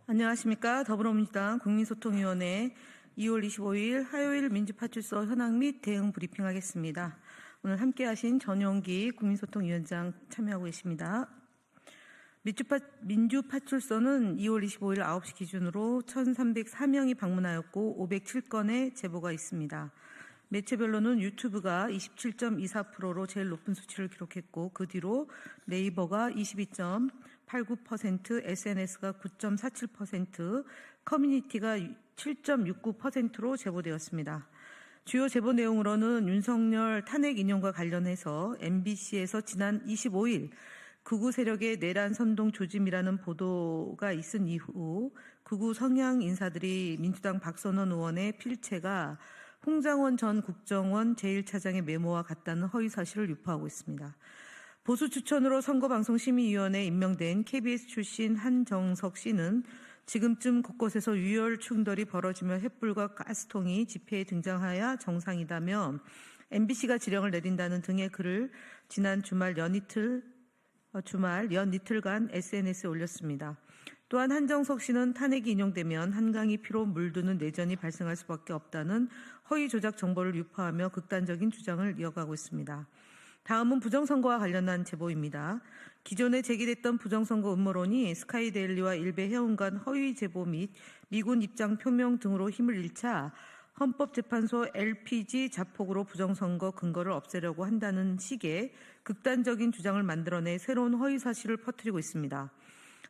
안녕하십니까. 더불어민주당 국민소통위원회 2월 25일 화요일 민주파출소 현황 및 대응 브리핑하겠습니다. 오늘 함께하신 전용기 국민소통위원장 참여하고 계십니다. 민주파출소는 2월 25일 9시 기준으로 1,304명이 방문하였고 507건의 제보가 있습니다. 매체별로는 유튜브가 27.24%로 제일 높은 수치를 기록했고 그 뒤로 네이버가 22.89%, SNS가 9.47%, 커뮤니티가 7.69%로 제보되었습니다. 주요 제보 내용으로는 윤석열 탄핵 인용과 관련해서 MBC에서 지난 25일 극우 세력의 내란 선동 조짐이라는 보도가 있은 이후 극우 성향 인사들이 민주당 박선원 의원의 필체가 홍장원 전 국정원 제1차장의 메모와 같다는 허위 사실을 유포하고 있습니다. 보수 추천으로 선거방송심의위원회에 임명된 KBS 출신 한정석 씨는 지금쯤 곳곳에서 유혈 충돌이 벌어지며 횃불과 가스통이 집회에 등장하여 정상이다며 MBC가 지령을 내린다는 등의 글을 지난 주말 연 이틀간 SNS에 올렸습니다. 또한 한정석 씨는 탄핵이 인용되면 한강이 피로 물드는 내전이 발생할 수밖에 없다는 허위 조작 정보를 유포하며 극단적인 주장을 이어가고 있습니다. 다음은 부정선거와 관련한 제보입니다. 기존에 제기됐던 부정선거 음모론이 스카이데일리와 일베 해운 간 허위 제보 및 미군 입장 표명 등으로 힘을 잃자 헌법재판소 LPG 자폭으로 부정선거 근거를 없애려고 한다는 식의 극단적인 주장을 만들어내 새로운 허위 사실을 퍼뜨리고 있습니다.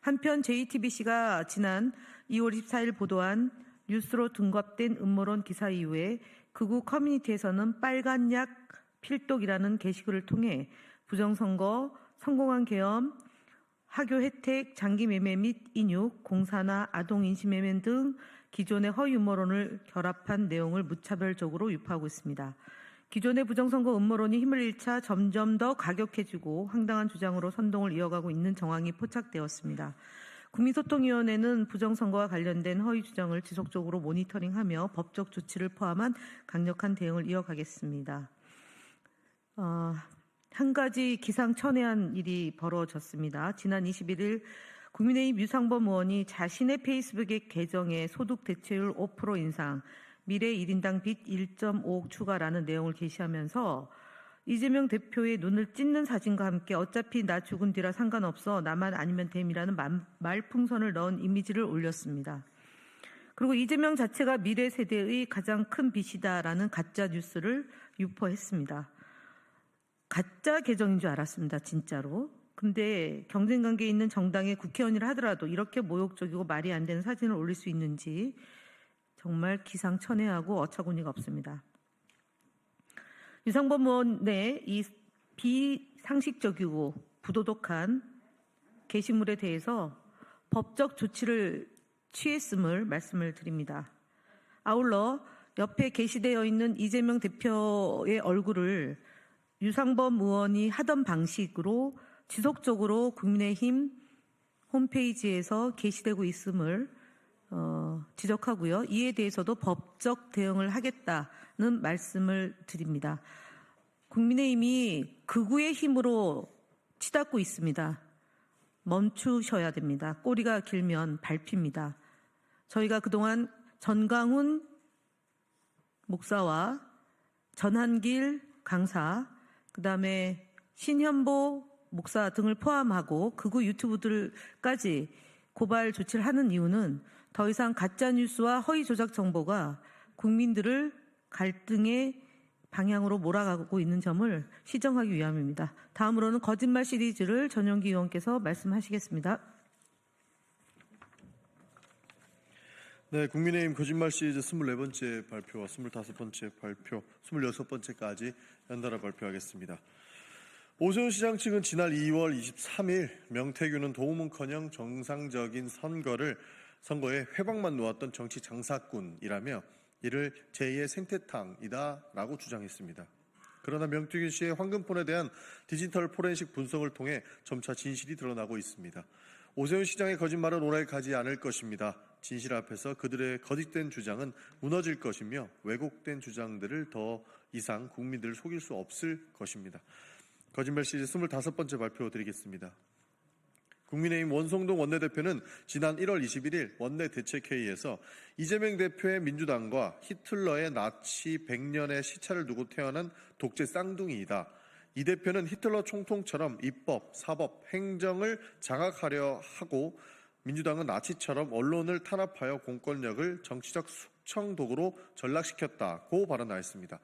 한편 JTBC가 지난 2월 24일 보도한 뉴스로 등갑된 음모론 기사 이후에 극우 커뮤니티에서는 빨간 약 필독이라는 게시글을 통해 부정선거, 성공한 계엄, 학교 혜택, 장기 매매 및 인육, 공사나 아동 인신매매 등 기존의 허위 음모론을 결합한 내용을 무차별적으로 유포하고 있습니다. 기존의 부정선거 음모론이 힘을 잃자 점점 더 가격해지고 황당한 주장으로 선동을 이어가고 있는 정황이 포착되었습니다. 국민소통위원회는 부정선거와 관련된 허위 주장을 지속적으로 모니터링하며 법적 조치를 포함한 강력한 대응을 이어가겠습니다. 한 가지 기상천외한 일이 벌어졌습니다. 지난 21일 국민의힘 유상범 의원이 자신의 페이스북 계정에 소득 대체율 5% 인상, 미래 1인당 빚 1.5억 추가라는 내용을 게시하면서 이재명 대표의 눈을 찢는 사진과 함께 어차피 나 죽은 뒤라 상관없어 나만 아니면 됨이라는 말풍선을 넣은 이미지를 올렸습니다. 그리고 이재명 자체가 미래 세대의 가장 큰 빚이다라는 가짜 뉴스를 유포했습니다. 가짜 계정인 줄 알았습니다. 진짜로. 근데 경쟁관계에 있는 정당의 국회의원이라 하더라도 이렇게 모욕적이고 말이 안 되는 사진을 올릴 수 있는지 정말 기상천외하고 어처구니가 없습니다. 유상범 의원의 이 비상식적이고 부도덕한 게시물에 대해서 법적 조치를 취했음을 말씀을 드립니다. 아울러 옆에 게시되어 있는 이재명 대표의 얼굴을 유상범 의원이 하던 방식으로 지속적으로 국민의힘 홈페이지에서 게시되고 있음을 지적하고요. 이에 대해서도 법적 대응을 하겠다는 말씀을 드립니다. 국민의힘이 극우의 힘으로 치닫고 있습니다. 멈추셔야 됩니다. 꼬리가 길면 밟힙니다. 저희가 그동안 전강훈 목사와 전한길 강사, 그다음에 신현보 목사 등을 포함하고 극우 유튜브들까지 고발 조치를 하는 이유는 더 이상 가짜뉴스와 허위 조작 정보가 국민들을 갈등의 방향으로 몰아가고 있는 점을 시정하기 위함입니다. 다음으로는 거짓말 시리즈를 전용기 의원께서 말씀하시겠습니다. 네, 국민의힘 거짓말 시리즈 24번째 발표와 25번째 발표, 26번째까지 연달아 발표하겠습니다. 오세훈 시장 측은 지난 2월 23일 명태균은 도움은커녕 정상적인 선거에 회방만 놓았던 정치 장사꾼이라며 이를 제2의 생태탕이다라고 주장했습니다. 그러나 명태균 씨의 황금폰에 대한 디지털 포렌식 분석을 통해 점차 진실이 드러나고 있습니다. 오세훈 시장의 거짓말은 오래 가지 않을 것입니다. 진실 앞에서 그들의 거짓된 주장은 무너질 것이며 왜곡된 주장들을 더 이상 국민들을 속일 수 없을 것입니다. 거짓말 시리즈 25번째 발표 드리겠습니다. 국민의힘 원성동 원내대표는 지난 1월 21일 원내대책회의에서 이재명 대표의 민주당과 히틀러의 나치 100년의 시차를 두고 태어난 독재 쌍둥이이다. 이 대표는 히틀러 총통처럼 입법, 사법, 행정을 장악하려 하고 민주당은 나치처럼 언론을 탄압하여 공권력을 정치적 숙청 도구로 전락시켰다고 발언하였습니다.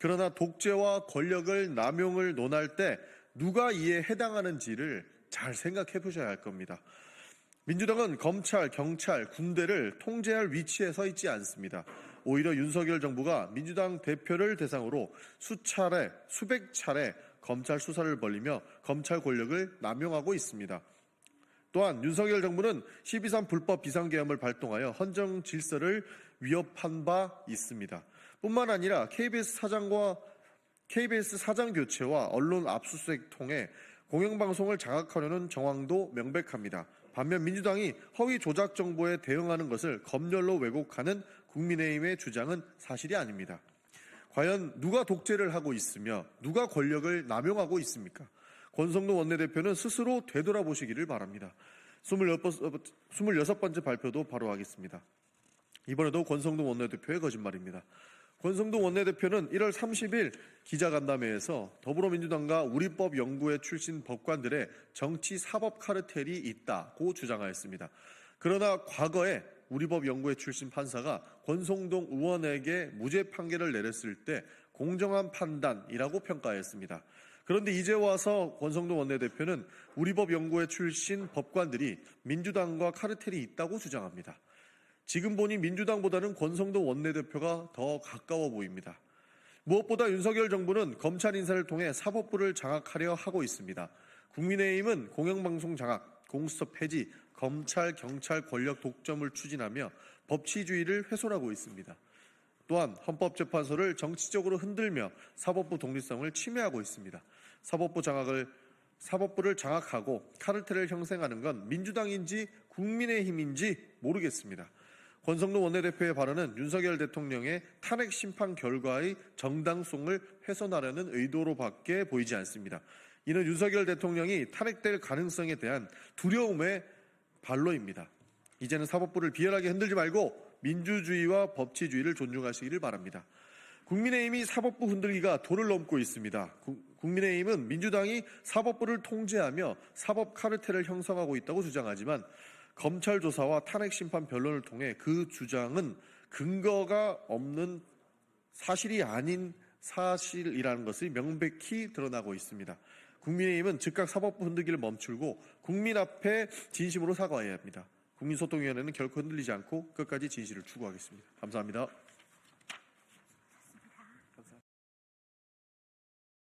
그러나 독재와 권력을 남용을 논할 때 누가 이에 해당하는지를 잘 생각해 보셔야 할 겁니다. 민주당은 검찰, 경찰, 군대를 통제할 위치에 서 있지 않습니다. 오히려 윤석열 정부가 민주당 대표를 대상으로 수차례, 수백 차례 검찰 수사를 벌이며 검찰 권력을 남용하고 있습니다. 또한 윤석열 정부는 12.3 불법 비상계엄을 발동하여 헌정 질서를 위협한 바 있습니다. 뿐만 아니라 KBS 사장 교체와 언론 압수수색 통해 공영방송을 장악하려는 정황도 명백합니다. 반면 민주당이 허위 조작 정보에 대응하는 것을 검열로 왜곡하는 국민의힘의 주장은 사실이 아닙니다. 과연 누가 독재를 하고 있으며 누가 권력을 남용하고 있습니까? 권성동 원내대표는 스스로 되돌아보시기를 바랍니다. 26번째 발표도 바로 하겠습니다. 이번에도 권성동 원내대표의 거짓말입니다. 권성동 원내대표는 1월 30일 기자간담회에서 더불어민주당과 우리법연구회 출신 법관들의 정치 사법 카르텔이 있다고 주장하였습니다. 그러나 과거에 우리법연구회 출신 판사가 권성동 의원에게 무죄 판결을 내렸을 때 공정한 판단이라고 평가했습니다. 그런데 이제 와서 권성동 원내대표는 우리법연구회 출신 법관들이 민주당과 카르텔이 있다고 주장합니다. 지금 보니 민주당보다는 권성동 원내대표가 더 가까워 보입니다. 무엇보다 윤석열 정부는 검찰 인사를 통해 사법부를 장악하려 하고 있습니다. 국민의힘은 공영방송 장악, 공수처 폐지, 검찰, 경찰 권력 독점을 추진하며 법치주의를 훼손하고 있습니다. 또한 헌법재판소를 정치적으로 흔들며 사법부 독립성을 침해하고 있습니다. 사법부를 장악하고 카르텔을 형성하는 건 민주당인지 국민의힘인지 모르겠습니다. 권성동 원내대표의 발언은 윤석열 대통령의 탄핵 심판 결과의 정당성을 훼손하려는 의도로밖에 보이지 않습니다. 이는 윤석열 대통령이 탄핵될 가능성에 대한 두려움의 발로입니다. 이제는 사법부를 비열하게 흔들지 말고 민주주의와 법치주의를 존중하시기를 바랍니다. 국민의힘이 사법부 흔들기가 도를 넘고 있습니다. 국민의힘은 민주당이 사법부를 통제하며 사법 카르텔을 형성하고 있다고 주장하지만 검찰 조사와 탄핵 심판 변론을 통해 그 주장은 근거가 없는 사실이 아닌 사실이라는 것이 명백히 드러나고 있습니다. 국민의힘은 즉각 사법부 흔들기를 멈추고 국민 앞에 진심으로 사과해야 합니다. 국민소통위원회는 결코 흔들리지 않고 끝까지 진실을 추구하겠습니다. 감사합니다.